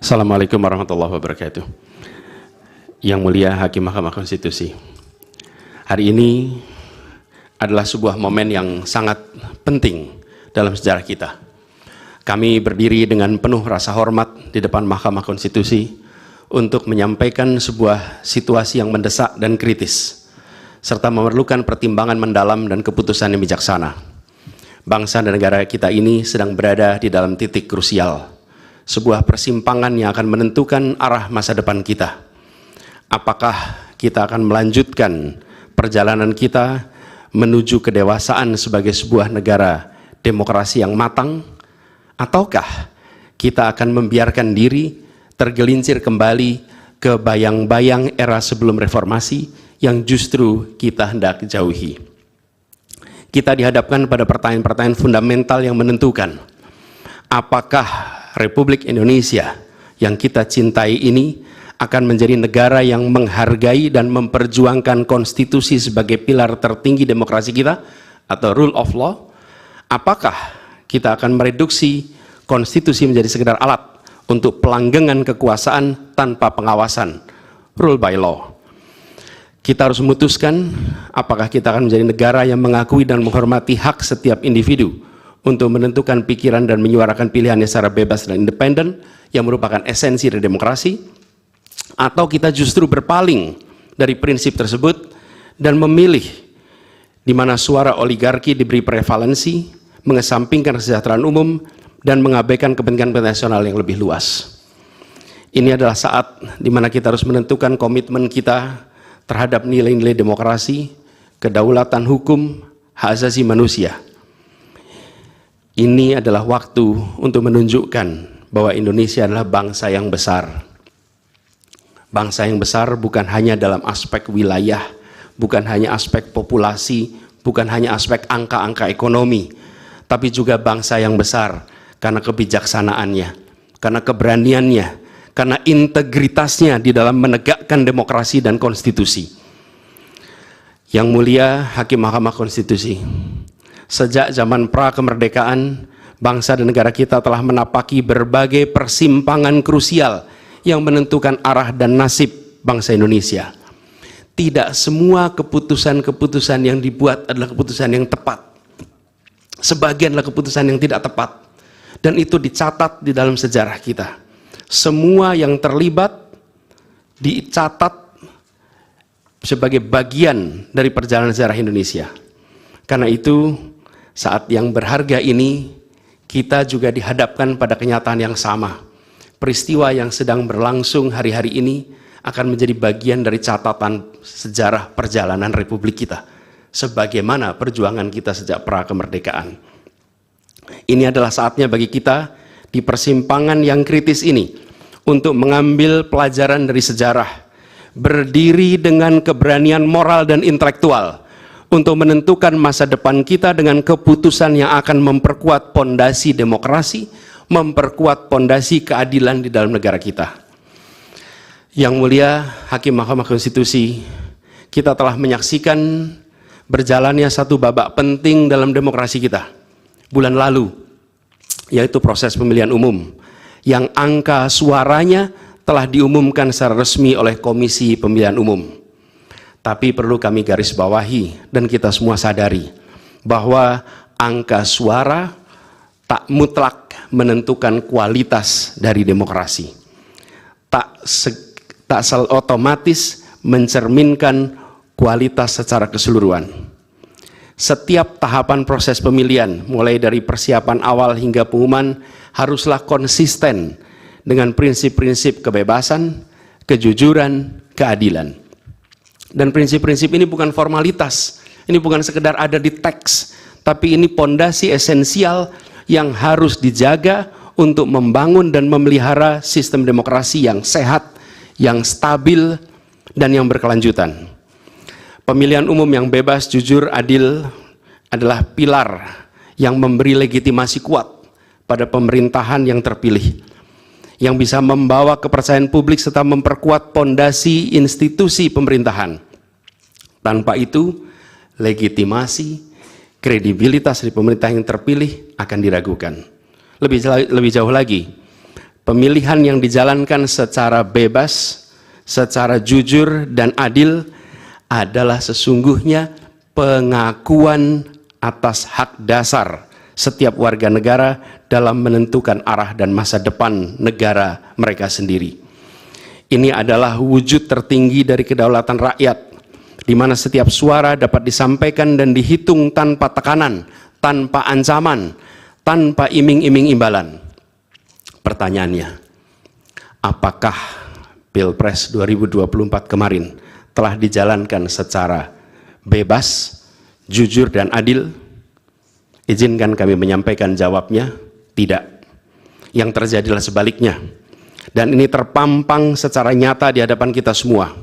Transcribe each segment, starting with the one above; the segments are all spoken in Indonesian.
Assalamualaikum warahmatullahi wabarakatuh. Yang mulia Hakim Mahkamah Konstitusi, hari ini adalah sebuah momen yang sangat penting dalam sejarah kita. Kami berdiri dengan penuh rasa hormat di depan Mahkamah Konstitusi untuk menyampaikan sebuah situasi yang mendesak dan kritis, serta memerlukan pertimbangan mendalam dan keputusan yang bijaksana. Bangsa dan negara kita ini sedang berada di dalam titik krusial, sebuah persimpangan yang akan menentukan arah masa depan kita. Apakah kita akan melanjutkan perjalanan kita menuju kedewasaan sebagai sebuah negara demokrasi yang matang, ataukah kita akan membiarkan diri tergelincir kembali ke bayang-bayang era sebelum reformasi yang justru kita hendak jauhi. Kita dihadapkan pada pertanyaan-pertanyaan fundamental yang menentukan, apakah Republik Indonesia yang kita cintai ini akan menjadi negara yang menghargai dan memperjuangkan konstitusi sebagai pilar tertinggi demokrasi kita atau rule of law? Apakah kita akan mereduksi konstitusi menjadi sekedar alat untuk pelanggengan kekuasaan tanpa pengawasan, rule by law? Kita harus memutuskan apakah kita akan menjadi negara yang mengakui dan menghormati hak setiap individu untuk menentukan pikiran dan menyuarakan pilihannya secara bebas dan independen yang merupakan esensi dari demokrasi, atau kita justru berpaling dari prinsip tersebut dan memilih di mana suara oligarki diberi prevalensi, mengesampingkan kesejahteraan umum dan mengabaikan kepentingan nasional yang lebih luas. Ini adalah saat di mana kita harus menentukan komitmen kita terhadap nilai-nilai demokrasi, kedaulatan hukum, hak asasi manusia. Ini adalah waktu untuk menunjukkan bahwa Indonesia adalah bangsa yang besar. Bangsa yang besar bukan hanya dalam aspek wilayah, bukan hanya aspek populasi, bukan hanya aspek angka-angka ekonomi, tapi juga bangsa yang besar karena kebijaksanaannya, karena keberaniannya, karena integritasnya di dalam menegakkan demokrasi dan konstitusi. Yang mulia Hakim Mahkamah Konstitusi, sejak zaman pra-kemerdekaan, bangsa dan negara kita telah menapaki berbagai persimpangan krusial yang menentukan arah dan nasib bangsa Indonesia. Tidak semua keputusan-keputusan yang dibuat adalah keputusan yang tepat. Sebagian adalah keputusan yang tidak tepat. Dan itu dicatat di dalam sejarah kita. Semua yang terlibat dicatat sebagai bagian dari perjalanan sejarah Indonesia. Karena itu, saat yang berharga ini, kita juga dihadapkan pada kenyataan yang sama. Peristiwa yang sedang berlangsung hari-hari ini akan menjadi bagian dari catatan sejarah perjalanan Republik kita, sebagaimana perjuangan kita sejak pra-kemerdekaan. Ini adalah saatnya bagi kita di persimpangan yang kritis ini untuk mengambil pelajaran dari sejarah, berdiri dengan keberanian moral dan intelektual untuk menentukan masa depan kita dengan keputusan yang akan memperkuat pondasi demokrasi, memperkuat pondasi keadilan di dalam negara kita. Yang mulia Hakim Mahkamah Konstitusi, kita telah menyaksikan berjalannya satu babak penting dalam demokrasi kita bulan lalu, yaitu proses pemilihan umum yang angka suaranya telah diumumkan secara resmi oleh Komisi Pemilihan Umum. Tapi perlu kami garis bawahi dan kita semua sadari bahwa angka suara tak mutlak menentukan kualitas dari demokrasi. Tak otomatis mencerminkan kualitas secara keseluruhan. Setiap tahapan proses pemilihan, mulai dari persiapan awal hingga pengumuman, haruslah konsisten dengan prinsip-prinsip kebebasan, kejujuran, keadilan. Dan prinsip-prinsip ini bukan formalitas, ini bukan sekedar ada di teks, tapi ini pondasi esensial yang harus dijaga untuk membangun dan memelihara sistem demokrasi yang sehat, yang stabil, dan yang berkelanjutan. Pemilihan umum yang bebas, jujur, adil adalah pilar yang memberi legitimasi kuat pada pemerintahan yang terpilih, yang bisa membawa kepercayaan publik serta memperkuat pondasi institusi pemerintahan. Tanpa itu, legitimasi, kredibilitas dari pemerintah yang terpilih akan diragukan. Lebih jauh lagi, pemilihan yang dijalankan secara bebas, secara jujur dan adil adalah sesungguhnya pengakuan atas hak dasar setiap warga negara dalam menentukan arah dan masa depan negara mereka sendiri. Ini adalah wujud tertinggi dari kedaulatan rakyat, di mana setiap suara dapat disampaikan dan dihitung tanpa tekanan, tanpa ancaman, tanpa iming-iming imbalan. Pertanyaannya, apakah Pilpres 2024 kemarin telah dijalankan secara bebas, jujur, dan adil? Izinkan kami menyampaikan jawabnya, tidak. Yang terjadilah sebaliknya. Dan ini terpampang secara nyata di hadapan kita semua.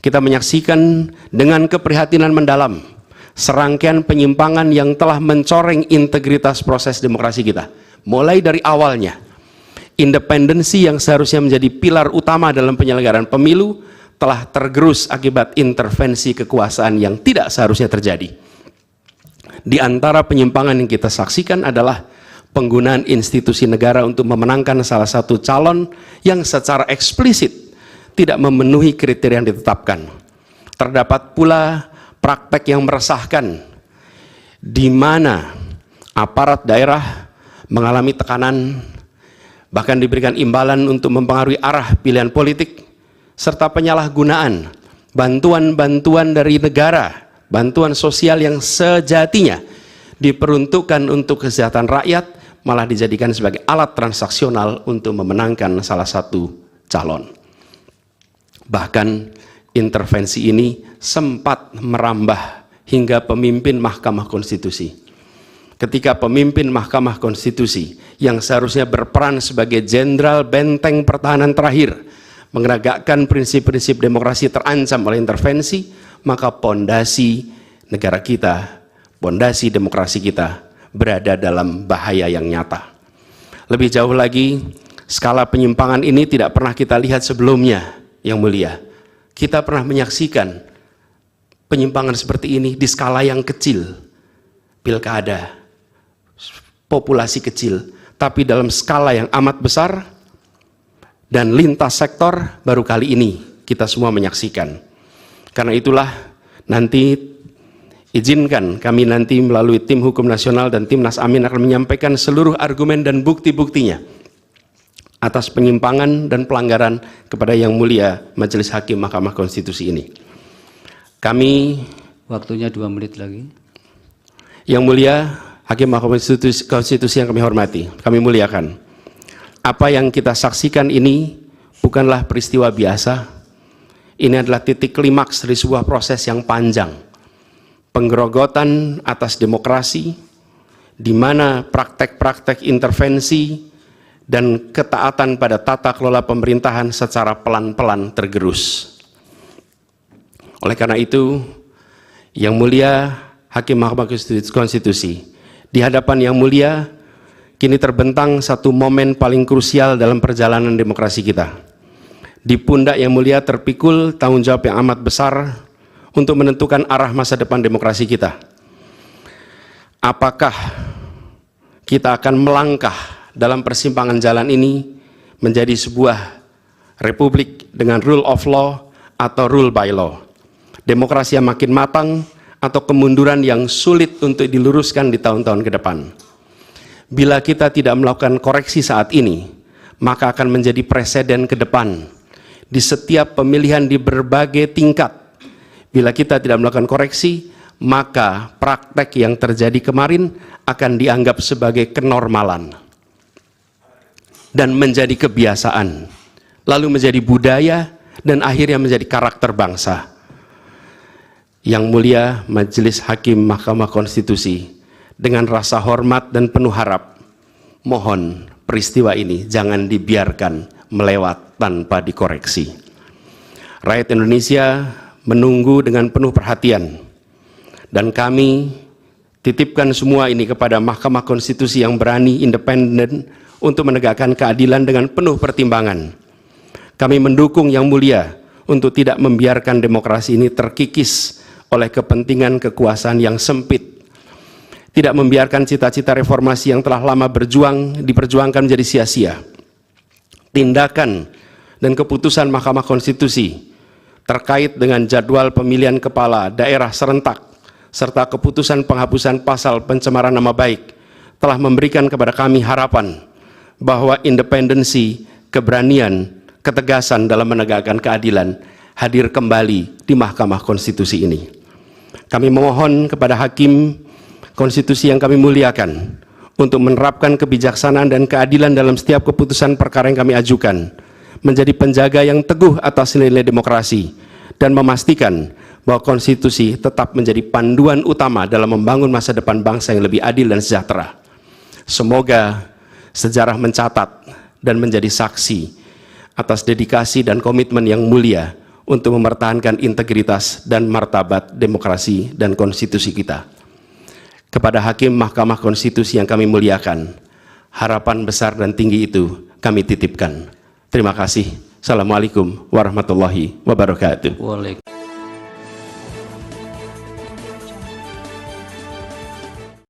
Kita menyaksikan dengan keprihatinan mendalam serangkaian penyimpangan yang telah mencoreng integritas proses demokrasi kita. Mulai dari awalnya, independensi yang seharusnya menjadi pilar utama dalam penyelenggaraan pemilu telah tergerus akibat intervensi kekuasaan yang tidak seharusnya terjadi. Di antara penyimpangan yang kita saksikan adalah penggunaan institusi negara untuk memenangkan salah satu calon yang secara eksplisit tidak memenuhi kriteria yang ditetapkan. Terdapat pula praktek yang meresahkan, di mana aparat daerah mengalami tekanan, bahkan diberikan imbalan untuk mempengaruhi arah pilihan politik, serta penyalahgunaan bantuan-bantuan dari negara, bantuan sosial yang sejatinya diperuntukkan untuk kesejahteraan rakyat, malah dijadikan sebagai alat transaksional untuk memenangkan salah satu calon. Bahkan intervensi ini sempat merambah hingga pemimpin Mahkamah Konstitusi. Ketika pemimpin Mahkamah Konstitusi yang seharusnya berperan sebagai jenderal benteng pertahanan terakhir menegakkan prinsip-prinsip demokrasi terancam oleh intervensi, maka pondasi negara kita, pondasi demokrasi kita berada dalam bahaya yang nyata. Lebih jauh lagi, skala penyimpangan ini tidak pernah kita lihat sebelumnya, Yang Mulia. Kita pernah menyaksikan penyimpangan seperti ini di skala yang kecil, pilkada, populasi kecil, tapi dalam skala yang amat besar dan lintas sektor baru kali ini kita semua menyaksikan. Karena itulah nanti izinkan kami nanti melalui tim hukum nasional dan Timnas Amin akan menyampaikan seluruh argumen dan bukti-buktinya atas penyimpangan dan pelanggaran kepada Yang Mulia Majelis Hakim Mahkamah Konstitusi ini. Kami, waktunya 2 menit lagi. Yang Mulia Hakim Mahkamah Konstitusi yang kami hormati, kami muliakan. Apa yang kita saksikan ini bukanlah peristiwa biasa. Ini adalah titik klimaks dari sebuah proses yang panjang. Penggerogotan atas demokrasi, di mana praktek-praktek intervensi dan ketaatan pada tata kelola pemerintahan secara pelan-pelan tergerus. Oleh karena itu, Yang Mulia Hakim Mahkamah Konstitusi, di hadapan Yang Mulia, kini terbentang satu momen paling krusial dalam perjalanan demokrasi kita. Di pundak Yang Mulia terpikul tanggung jawab yang amat besar untuk menentukan arah masa depan demokrasi kita. Apakah kita akan melangkah dalam persimpangan jalan ini menjadi sebuah republik dengan rule of law atau rule by law? Demokrasi yang makin matang atau kemunduran yang sulit untuk diluruskan di tahun-tahun ke depan? Bila kita tidak melakukan koreksi saat ini, maka akan menjadi preseden ke depan di setiap pemilihan di berbagai tingkat. Bila kita tidak melakukan koreksi, maka praktek yang terjadi kemarin akan dianggap sebagai kenormalan dan menjadi kebiasaan, lalu menjadi budaya, dan akhirnya menjadi karakter bangsa. Yang Mulia Majelis Hakim Mahkamah Konstitusi, dengan rasa hormat dan penuh harap, mohon peristiwa ini jangan dibiarkan melewat tanpa dikoreksi. Rakyat Indonesia menunggu dengan penuh perhatian, dan kami titipkan semua ini kepada Mahkamah Konstitusi yang berani, independen, untuk menegakkan keadilan dengan penuh pertimbangan. Kami mendukung Yang Mulia untuk tidak membiarkan demokrasi ini terkikis oleh kepentingan kekuasaan yang sempit, tidak membiarkan cita-cita reformasi yang telah lama diperjuangkan menjadi sia-sia. tindakan dan keputusan Mahkamah Konstitusi terkait dengan jadwal pemilihan kepala daerah serentak serta keputusan penghapusan pasal pencemaran nama baik telah memberikan kepada kami harapan bahwa independensi, keberanian, ketegasan dalam menegakkan keadilan hadir kembali di Mahkamah Konstitusi ini. Kami memohon kepada Hakim Konstitusi yang kami muliakan untuk menerapkan kebijaksanaan dan keadilan dalam setiap keputusan perkara yang kami ajukan, menjadi penjaga yang teguh atas nilai demokrasi, dan memastikan bahwa konstitusi tetap menjadi panduan utama dalam membangun masa depan bangsa yang lebih adil dan sejahtera. Semoga sejarah mencatat dan menjadi saksi atas dedikasi dan komitmen yang mulia untuk mempertahankan integritas dan martabat demokrasi dan konstitusi kita. Kepada Hakim Mahkamah Konstitusi yang kami muliakan, harapan besar dan tinggi itu kami titipkan. Terima kasih. Assalamualaikum warahmatullahi wabarakatuh. Waalaikumsalam.